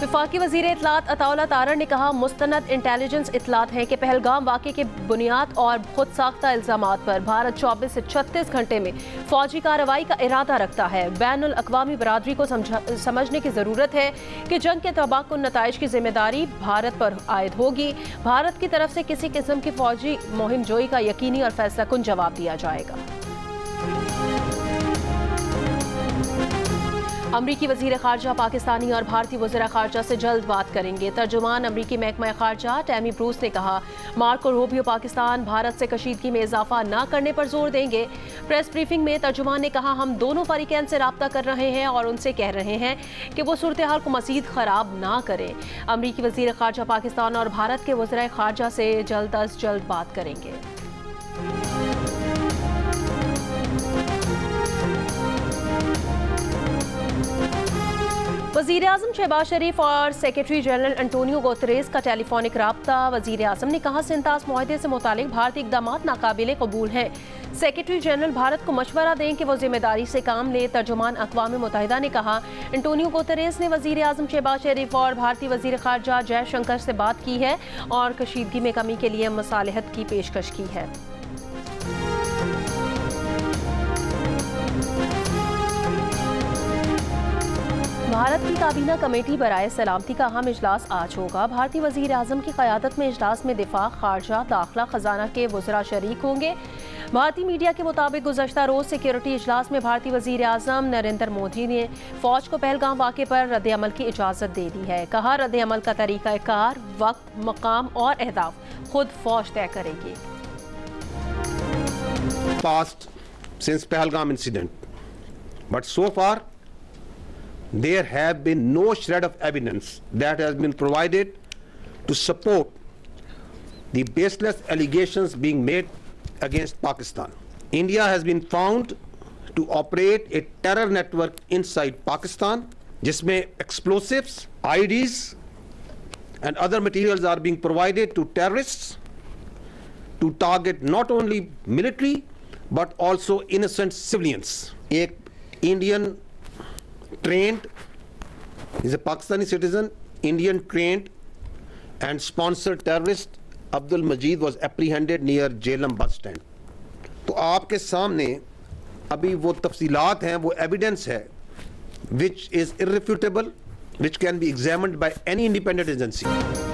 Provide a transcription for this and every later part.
वफाकी वज़ीर इत्तलात अताउल्लाह तारड़ ने कहा, मुस्तनद इंटेलिजेंस इत्तलात है कि पहलगाम वाक़े के बुनियाद और खुद साख्ता इल्ज़ामात पर भारत 24 से 36 घंटे में फौजी कार्रवाई का इरादा रखता है। बैनुल अक़वामी बरादरी को समझने की ज़रूरत है कि जंग के तबाहकुन नताइज की जिम्मेदारी भारत पर आयद होगी। भारत की तरफ से किसी किस्म की फौजी मुहिम जोई का यकीनी और फैसला कुन जवाब दिया जाएगा। अमरीकी वज़ीर ख़ारजा पाकिस्तानी और भारतीय वज़ीर ख़ारजा से जल्द बात करेंगे। तर्जुमान अमरीकी महकमा ख़ारजा टैमी ब्रूस ने कहा, मार्को रूबियो पाकिस्तान भारत से कशीदगी में इजाफा न करने पर जोर देंगे। प्रेस ब्रीफिंग में तर्जुमान ने कहा, हम दोनों फरीकैन से रब्ता कर रहे हैं और उनसे कह रहे हैं कि वो सूरत हाल को मज़ीद ख़राब ना करें। अमरीकी वज़ीर ख़ारजा पाकिस्तान और भारत के वज़ीर ख़ारजा से जल्द अज जल्द बात करेंगे। वज़ीर आज़म शहबाज शरीफ और सेक्रेटरी जनरल एंटोनियो गुतेरेस का टेलीफोनिक राब्ता। वज़ीर आज़म ने कहा, सिंतास मुआहदे से मुतालिक भारतीय इक़दामात नाकाबिले कबूल हैं। सेक्रेटरी जनरल भारत को मशवरा दें कि वो जिम्मेदारी से काम ले। तर्जुमान अक़वाम मुत्तहिदा ने कहा, एंटोनियो गुतेरेस ने वज़ीर आज़म शहबाज शरीफ और भारतीय वज़ीर ख़ारजा जयशंकर से बात की है और कशीदगी में कमी के लिए मसालहत की पेशकश की है। भारत की काबीना कमेटी बराए सलामती का अहम इजलास आज होगा। भारतीय वज़ीर आज़म की क़यादत में इजलास में दिफा, ख़ारजा, दाखिला, ख़जाना के वज़रा शरीक होंगे। भारतीय मीडिया के मुताबिक गुज़श्ता रोज़ सिक्योरिटी इजलास में भारतीय वज़ीर आज़म नरेंद्र मोदी ने फ़ौज को पहलगाम वाक़े पर रद्द-ए-अमल की इजाज़त दे दी है। कहा, रद्द-ए-अमल का तरीक़ाकार, वक्त, मकाम और अहदाफ खुद फ़ौज तय करेगी। Passed since Pahalgam incident, but so far there have been no shred of evidence that has been provided to support the baseless allegations being made against Pakistan. India has been found to operate a terror network inside Pakistan, जिसमें explosives, IEDs and other materials are being provided to terrorists to target not only military but also innocent civilians. एक Indian trained, is a Pakistani citizen, Indian trained and sponsored terrorist Abdul Majid was apprehended near Jhelum bus stand. तो आपके सामने अभी वो तफसीलात हैं, वो evidence है which is irrefutable, which can be examined by any independent agency.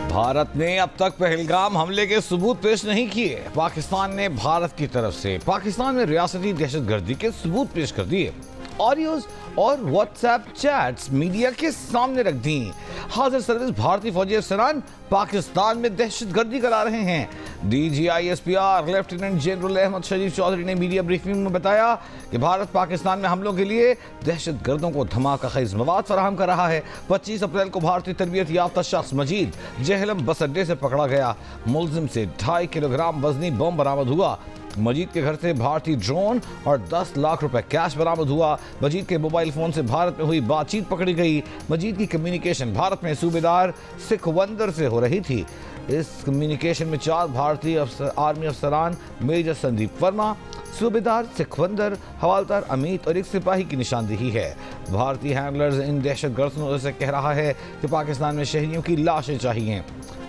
Bharat ने अब तक पहलगाम हमले के सबूत पेश नहीं किए। पाकिस्तान ने भारत की तरफ से पाकिस्तान में रियासती दहशतगर्दी के सबूत पेश कर दिए। ऑडियोज और व्हाट्सएप चैट्स मीडिया के सामने रख दी। हाजिर सर्विस भारतीय फौजी अफसरान पाकिस्तान में दहशतगर्दी करा रहे हैं। DGISPR लेफ्टिनेंट जनरल अहमद शरीफ चौधरी ने मीडिया ब्रीफिंग में बताया कि भारत पाकिस्तान में हमलों के लिए दहशतगर्दों को धमाका खेज मवाद फराहम कर रहा है। 25 अप्रैल को भारतीय तरबियत याफ्ता शख्स मजीद जेहलम बस अड्डे से पकड़ा गया। मुलजिम से 2.5 किलोग्राम वजनी बम बरामद हुआ। मजीद के घर से भारतीय ड्रोन और 10 लाख रुपए कैश बरामद हुआ। मजीद के मोबाइल फोन से भारत में हुई बातचीत पकड़ी गई। मजीद की कम्युनिकेशन भारत में सूबेदार सिखवंदर से हो रही थी। इस कम्युनिकेशन में 4 भारतीय आर्मी अफसरान, मेजर संदीप वर्मा, सूबेदार सिखवंदर, हवालदार अमित और एक सिपाही की निशानदेही है। भारतीय हैंडलर्स इन दहशतगर्दों से कह रहा है कि पाकिस्तान में शहरियों की लाशें चाहिए।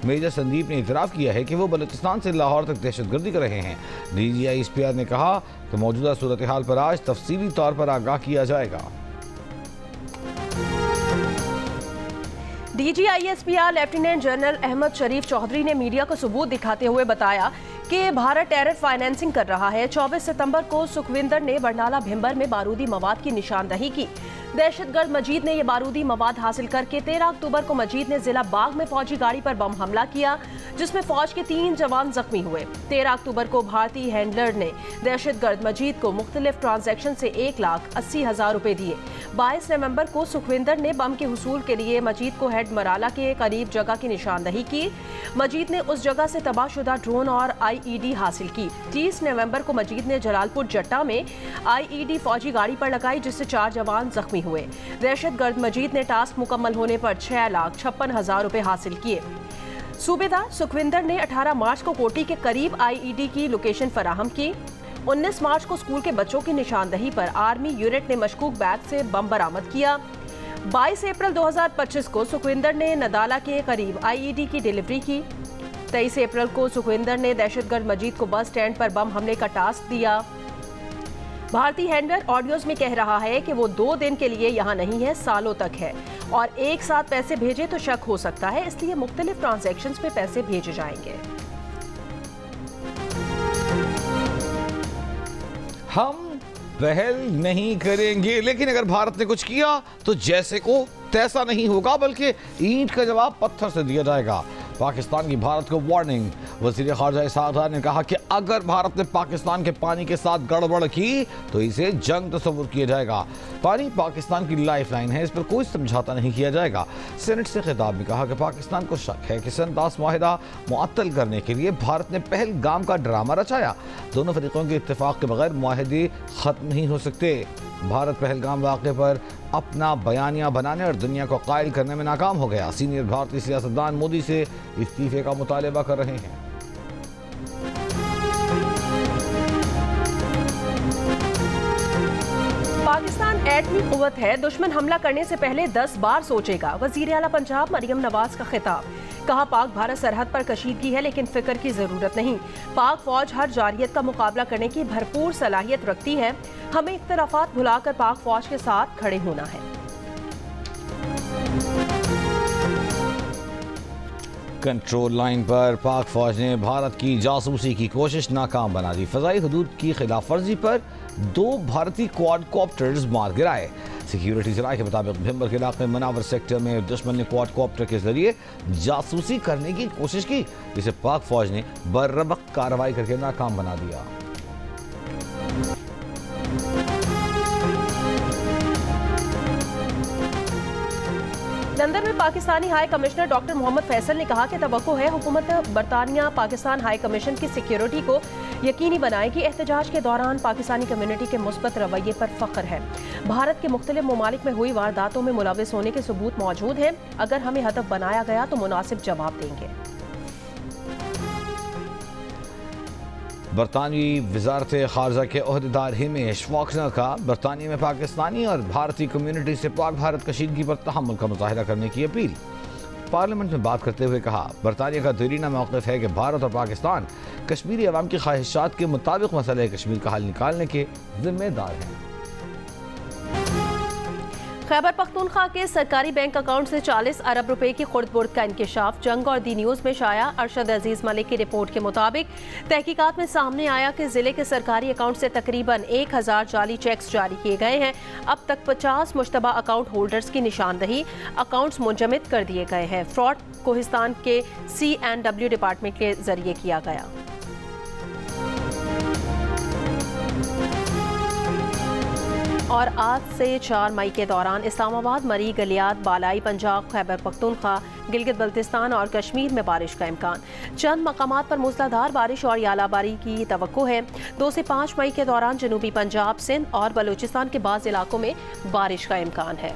मेजर संदीप ने इतराफ़ किया है कि वो बलूचिस्तान से लाहौर तक दहशतगर्दी कर रहे हैं। DGISPR ने कहा कि मौजूदा सूरत हाल पर आज तफसीली तौर पर आगाह किया जाएगा। DGISPR लेफ्टिनेंट जनरल अहमद शरीफ चौधरी ने मीडिया को सबूत दिखाते हुए बताया कि भारत टेरर फाइनेंसिंग कर रहा है। 24 सितंबर को सुखविंदर ने बरनाला भिंबर में बारूदी मवाद की निशानदही की। दहशतगर्द मजीद ने यह बारूदी मवाद हासिल करके 13 अक्टूबर को मजीद ने जिला बाग में फौजी गाड़ी पर बम हमला किया, जिसमें फौज के 3 जवान जख्मी हुए। 13 अक्टूबर को भारतीय हैंडलर ने दहशतगर्द मजीद को मुख्तलिफ ट्रांजैक्शन से 1,80,000 रुपए दिए। 22 नवंबर को सुखविंदर ने बम के हुसूल के लिए मजीद को हेड मराला के करीब जगह की निशानदही की। मजीद ने उस जगह से तबाहशुदा ड्रोन और IED हासिल की। 30 नवंबर को मजीद ने जलालपुर जट्टा में IED फौजी गाड़ी पर लगाई, जिससे 4 जवान जख्मी हुए। दहशतगर्द मजीद ने टास्क मुकम्मल होने पर 6,56,000 रुपए हासिल किए। सूबेदार सुखविंदर ने 18 मार्च को कोटी के करीब IED की लोकेशन फराहम की। 19 मार्च को स्कूल के बच्चों की निशानदही पर आर्मी यूनिट ने मशकूक बैग से बम बरामद किया। 22 अप्रैल 2025 को सुखविंदर ने नदाला के करीब आईईडी की डिलीवरी की। 23 अप्रैल को सुखविंदर ने दहशतगर्द मजीद को बस स्टैंड पर बम हमले का टास्क दिया। भारतीय हैंडलर ऑडियोज में कह रहा है कि वो 2 दिन के लिए यहाँ नहीं है, सालों तक है और एक साथ पैसे भेजे तो शक हो सकता है, इसलिए मुख्तलिफ ट्रांजैक्शंस में पैसे भेजे जाएंगे। हम पहल नहीं करेंगे, लेकिन अगर भारत ने कुछ किया तो जैसे को तैसा नहीं होगा, बल्कि ईंट का जवाब पत्थर से दिया जाएगा। पाकिस्तान की भारत को वार्निंग। वज़ीर ख़ारजा इसहाक़ डार ने कहा कि अगर भारत ने पाकिस्तान के पानी के साथ गड़बड़ की तो इसे जंग तस्वुर किया जाएगा। पानी पाकिस्तान की लाइफ लाइन है, इस पर कोई समझौता नहीं किया जाएगा। सेनेट से खिताब में कहा कि पाकिस्तान को शक है कि सन 10 माहिदा मुअत्तल करने के लिए भारत ने पहलगाम का ड्रामा रचाया। दोनों फरीकों के इत्तेफाक के बगैर मुआहदे ख़त्म नहीं हो सकते। भारत पहलगाम वाक़े पर अपना बयानिया बनाने और दुनिया को कायल करने में नाकाम हो गया। सीनियर भारतीय सियासतदान मोदी से इस्तीफे का मुतालबा कर रहे हैं। पाकिस्तान एटमी कुव्वत है, दुश्मन हमला करने से पहले 10 बार सोचेगा। वज़ीर आला पंजाब मरियम नवाज का खिताब। कहा, पाक भारत सरहद पर कशीदगी है लेकिन फिक्र की जरूरत नहीं। पाक फौज हर जारियत का मुकाबला करने की भरपूर सलाहियत रखती है। हमें इख्तलाफात भुलाकर पाक फौज के साथ खड़े होना है। कंट्रोल लाइन पर पाक फौज ने भारत की जासूसी की कोशिश नाकाम बना दी। फजाई हदूद की खिलाफ वर्जी पर 2 भारतीय क्वाडकॉप्टर्स मार गिराए। सिक्योरिटी जराये के मुताबिक भिंबर के इलाके मनावर सेक्टर में दुश्मन ने क्वाडकॉप्टर के जरिए जासूसी करने की कोशिश की, जिसे पाक फौज ने बर्रबक कार्रवाई करके नाकाम बना दिया। लंदन में Pakistani high commissioner doctor Mohammad Faisal ने कहा कि तवक्को है हुकूमत बरतानिया पाकिस्तान हाई कमीशन की सिक्योरिटी को यकीनी बनाएगी। एहतजाज के दौरान पाकिस्तानी कम्युनिटी के मुस्बत रवैये पर फख्र है। भारत के मुख्तलिफ ममालिक में हुई वारदातों में मुलविस होने के सबूत मौजूद हैं। अगर हमें हदफ बनाया गया तो मुनासिब जवाब देंगे। बरतानवी वजारत खारजा के ओहदेदार हिमेश फॉक्सनर का बरतानिया में पाकिस्तानी और भारतीय कम्युनिटी से पाक भारत कशीदगी पर तहम्मुल का मुजाहिरा करने की अपील। पार्लियामेंट में बात करते हुए कहा, बरतानिया का देरीना मौक़िफ़ है कि भारत और पाकिस्तान कश्मीरी अवाम की ख्वाहिशात के मुताबिक मसले कश्मीर का हल निकालने के जिम्मेदार हैं। खैबर पख्तूनख्वा के सरकारी बैंक अकाउंट से 40 अरब रुपए की खुर्द-बुर्द का इंकशाफ। जंग और दी न्यूज़ में शाया। अरशद अजीज मलिक की रिपोर्ट के मुताबिक तहकीकात में सामने आया कि जिले के सरकारी अकाउंट से तकरीबन 1000 जाली चेक्स जारी किए गए हैं। अब तक 50 मुश्तबा अकाउंट होल्डर्स की निशानदही, अकाउंट्स मुंजमद कर दिए गए हैं। फ्रॉड कोहिस्तान के C&W डिपार्टमेंट के जरिए किया गया। और आज से 4 मई के दौरान इस्लामाबाद, मरी, गलियात, बालाई पंजाब, खैबर पख्तूनख्वा, गिलगित बल्तिस्तान और कश्मीर में बारिश का इम्कान। चंद मकामात पर मूसलाधार बारिश और यालाबारी की तवक्को है। 2 से 5 मई के दौरान जनूबी पंजाब, सिंध और बलूचिस्तान के बाज़ इलाकों में बारिश का इम्कान है।